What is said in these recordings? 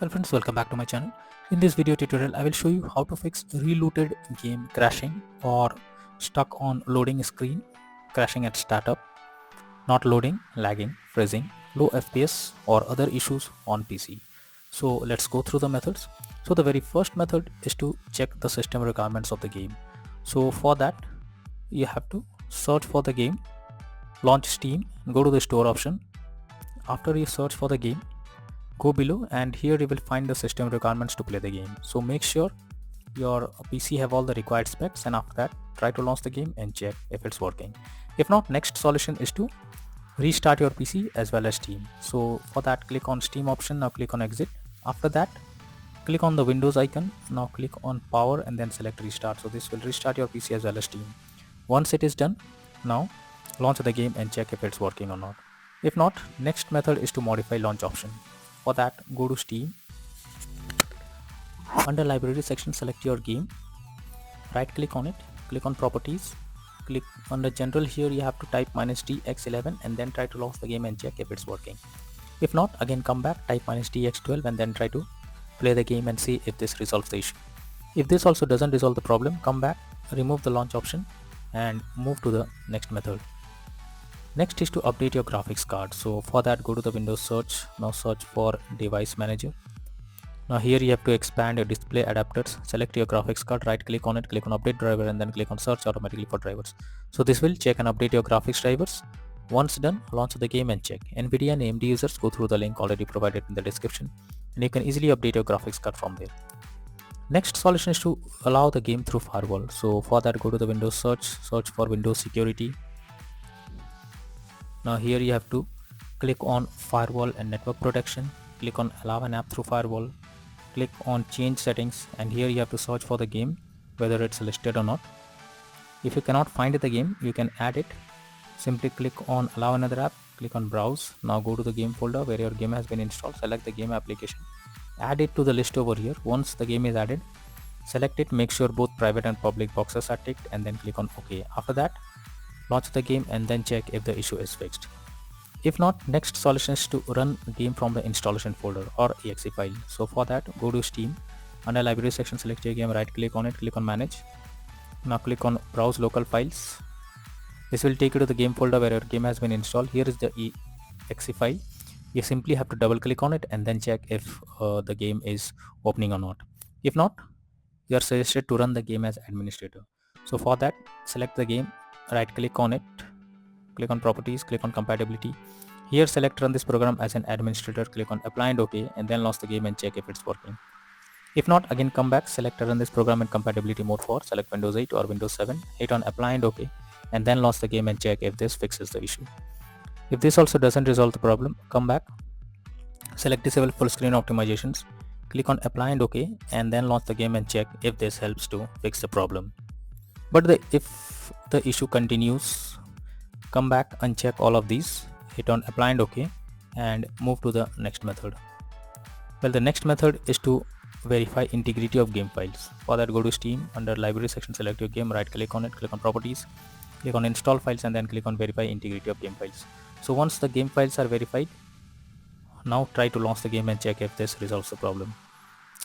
Hello friends, welcome back to my channel. In this video tutorial, I will show you how to fix relooted game crashing or stuck on loading screen, crashing at startup, not loading, lagging, freezing, low FPS or other issues on PC. So let's go through the methods. So the very first method is to check the system requirements of the game. So for that, you have to search for the game, launch Steam, go to the store option. After you search for the game, go below and here you will find the system requirements to play the game. So make sure your PC have all the required specs, and after that try to launch the game and check if it's working. If not, next solution is to restart your PC as well as Steam. So for that, click on Steam option, now click on exit. After that, click on the Windows icon, now click on power and then select restart. So this will restart your PC as well as Steam. Once it is done, now launch the game and check if it's working or not. If not, next method is to modify launch option. For that, go to Steam. Under library section, select your game. Right click on it, click on properties. Click under general, here you have to type -dx11 and then try to launch the game and check if it's working. If not, again come back, type -dx12 and then try to play the game and see if this resolves the issue. If this also doesn't resolve the problem, come back, remove the launch option and move to the next method. Next is to update your graphics card. So for that, go to the Windows search. Now search for device manager. Now here you have to expand your display adapters. Select your graphics card, right click on it, click on update driver and then click on search automatically for drivers. So this will check and update your graphics drivers. Once done, launch the game and check. NVIDIA and AMD users, go through the link already provided in the description and you can easily update your graphics card from there. Next solution is to allow the game through firewall. So for that, go to the Windows search for Windows security. Now here you have to click on firewall and network protection, click on allow an app through firewall, click on change settings and here you have to search for the game, whether it's listed or not. If you cannot find the game, you can add it. Simply click on allow another app, click on browse. Now go to the game folder where your game has been installed, select the game application, add it to the list over here. Once the game is added, select it, make sure both private and public boxes are ticked and then click on OK. After that, launch the game and then check if the issue is fixed. If not, next solution is to run the game from the installation folder or exe file. So for that, go to Steam. Under library section, select your game, right click on it, click on manage. Now click on browse local files. This will take you to the game folder where your game has been installed. Here is the exe file. You simply have to double click on it and then check if the game is opening or not. If not, you are suggested to run the game as administrator. So for that, select the game, right click on it, click on properties, click on compatibility. Here select run this program as an administrator, click on apply and OK and then launch the game and check if it's working. If not, again come back, select run this program in compatibility mode for select Windows 8 or Windows 7, hit on apply and OK and then launch the game and check if this fixes the issue. If this also doesn't resolve the problem, come back, select disable full screen optimizations, click on apply and OK and then launch the game and check if this helps to fix the problem. But if the issue continues, come back, uncheck all of these, hit on apply and OK and move to the next method. Well, the next method is to verify integrity of game files. For that, go to Steam, under library section, select your game, right click on it, click on properties, click on install files and then click on verify integrity of game files. So once the game files are verified, now try to launch the game and check if this resolves the problem.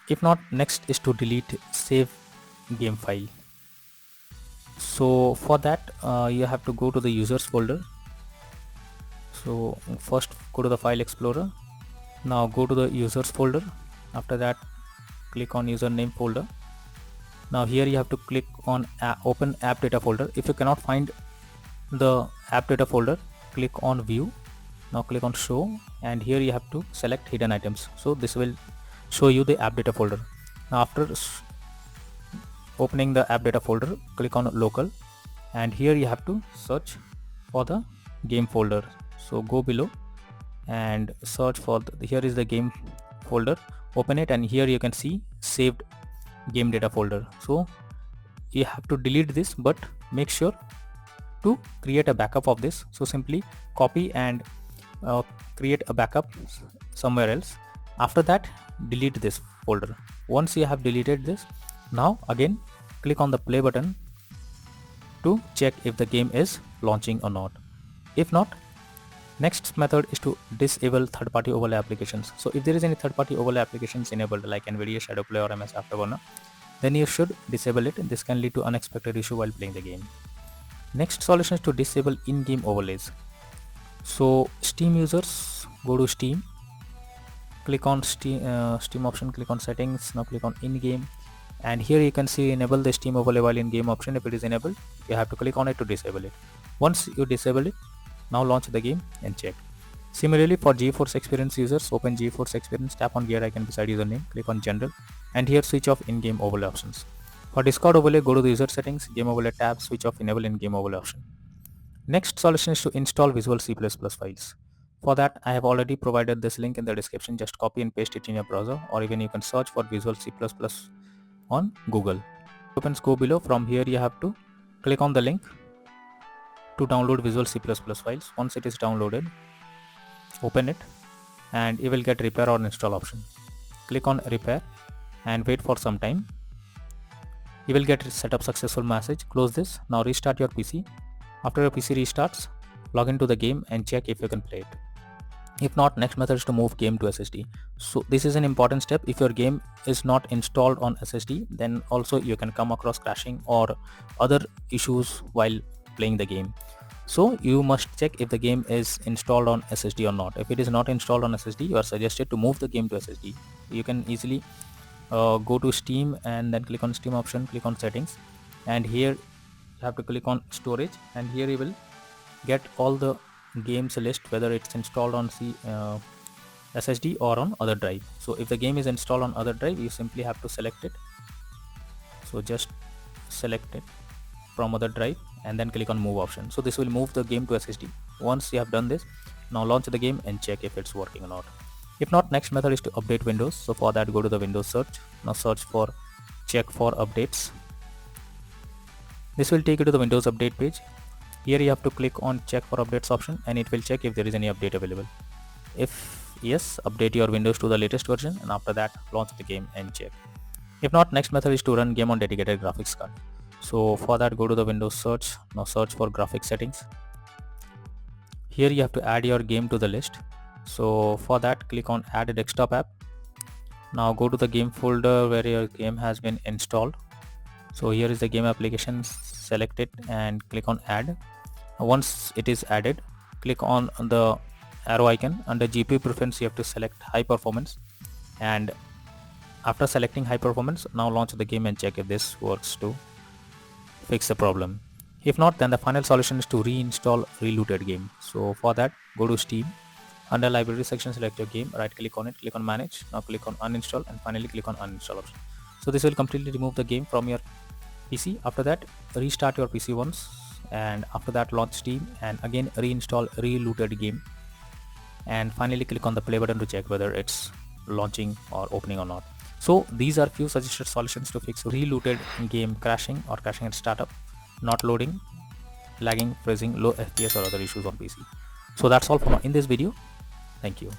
If not, next is to delete save game file. So for that, you have to go to the users folder. So first go to the file explorer. Now go to the users folder. After that, click on username folder. Now here you have to click on open app data folder. If you cannot find the app data folder, click on view. Now click on show and here you have to select hidden items. So this will show you the app data folder. Now after opening the app data folder, click on local and here you have to search for the game folder. So go below and search for here is the game folder, open it and here you can see saved game data folder. So you have to delete this, but make sure to create a backup of this. So simply copy and create a backup somewhere else. After that, delete this folder. Once you have deleted this, now again click on the play button to check if the game is launching or not. If not, Next method is to disable third-party overlay applications. So if there is any third-party overlay applications enabled like NVIDIA Shadow Play or MS Afterburner, then you should disable it. This can lead to unexpected issue while playing the game. Next solution is to disable in-game overlays. So Steam users, go to Steam, click on Steam option, click on settings, now click on in-game, and here you can see enable the Steam overlay while in-game option. If it is enabled, you have to click on it to disable it. Once you disable it, now launch the game and check. Similarly, for GeForce Experience users, open GeForce Experience, tap on gear icon beside username, click on general, and here switch off in-game overlay options. For Discord overlay, go to the user settings, game overlay tab, switch off enable in-game overlay option. Next solution is to install Visual C++ files. For that, I have already provided this link in the description. Just copy and paste it in your browser, or even you can search for Visual C++ on Google. Opens go below. From here you have to click on the link to download Visual C++ files. Once it is downloaded, open it and you will get repair or install option. Click on repair and wait for some time. You will get setup successful message. Close this. Now restart your PC. After your PC restarts, log into the game and check if you can play it. If not, next method is to move game to SSD. So this is an important step. If your game is not installed on SSD, then also you can come across crashing or other issues while playing the game. So you must check if the game is installed on SSD or not. If it is not installed on SSD, you are suggested to move the game to SSD. You can easily go to Steam and then click on Steam option, click on settings, and here you have to click on storage, and here you will get all the games list, whether it's installed on SSD or on other drive. So if the game is installed on other drive, you simply have to select it. So just select it from other drive and then click on move option. So this will move the game to SSD. Once you have done this, now launch the game and check if it's working or not. If not, next method is to update Windows. So for that, go to the Windows search. Now search for check for updates. This will take you to the Windows update page. Here you have to click on check for updates option and it will check if there is any update available. If yes, update your Windows to the latest version, and after that launch the game and check. If not, next method is to run game on dedicated graphics card. So for that, go to the Windows search. Now search for graphics settings. Here you have to add your game to the list. So for that, click on add a desktop app. Now go to the game folder where your game has been installed. So here is the game application, select it and click on add. Once it is added, click on the arrow icon. Under GPU preference, you have to select high performance, and after selecting high performance, now launch the game and check if this works to fix the problem. If not, then the final solution is to reinstall Relooted game. So for that, go to Steam. Under library section, select your game, right click on it, click on manage. Now click on uninstall and finally click on uninstall option. So this will completely remove the game from your PC. After that, restart your PC once, and after that launch Steam and again reinstall Relooted game, and finally click on the play button to check whether it's launching or opening or not. So these are few suggested solutions to fix Relooted game crashing or crashing at startup, not loading, lagging, freezing, low FPS or other issues on PC. So that's all for in this video. Thank you.